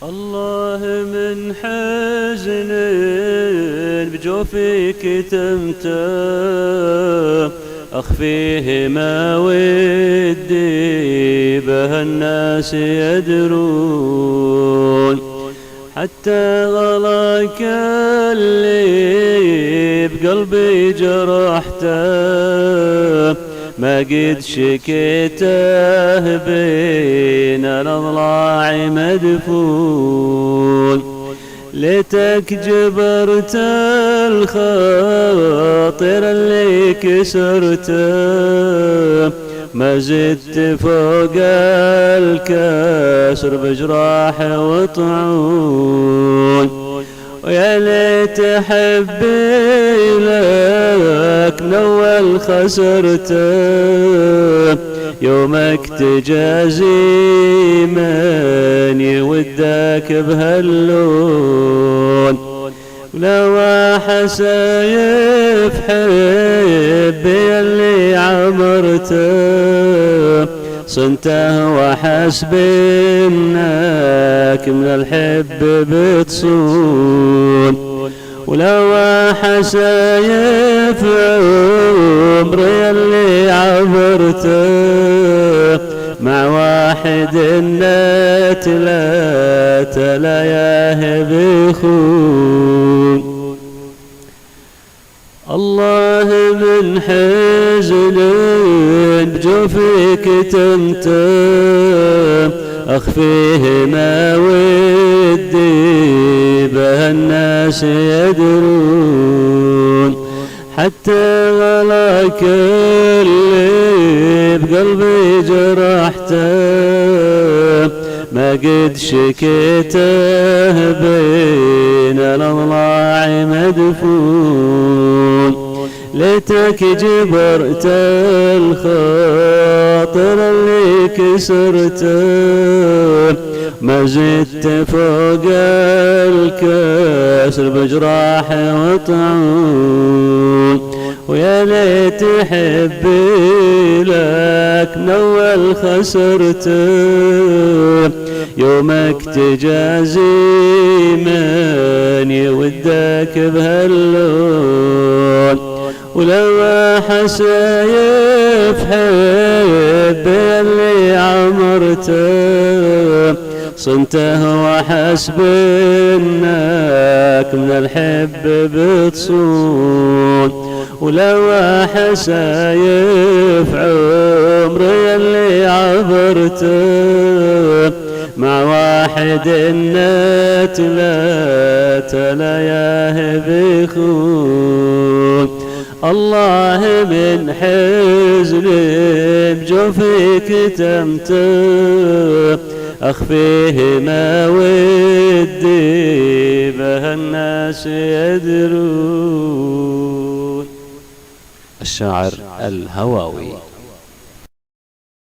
الله من حزن بجوفك تمتم، أخفيه ما ودي به الناس يدرون، حتى غلاك اللي بقلبي جرحته ما قد شكيته بين الأضلاع مدفون. ليتك جبرت الخاطر اللي كسرته، ما زدت فوق الكسر بجراح وطعون. ويا ليت حبي لك من أول خسرته، يومك تجازي من يودك بهاللون. لو حسايف حبي اللي عمرته، صنته وحسب انك من الحب بتصون. ولو حسايف عمري اللي عبرته، مع واحد نتلات لياه بخون. الله من حزن بجوفك تمتم، أخفيه ما ودي به الناس يدرون، حتى غلاك اللي بقلبي جرحته ما قد شكيته بين الأضلاع مدفون. ليتك جبرت الخاطر اللي كسرته، ما زدت فوق الكسر بجراح وطعون. ويا ليت حبي لك من أول خسرته، يومك تجازي من يودك بهاللون. ولو حسايف حبي اللي عمرته، صنته وحسب انك من الحب بتصون. ولو حسايف عمري اللي عبرته، مع واحد نتلات لياه بخون. الله من حزن بجوفك تمتم، أخفيه ما ودي به الناس يدرون. الشاعر الهواوي.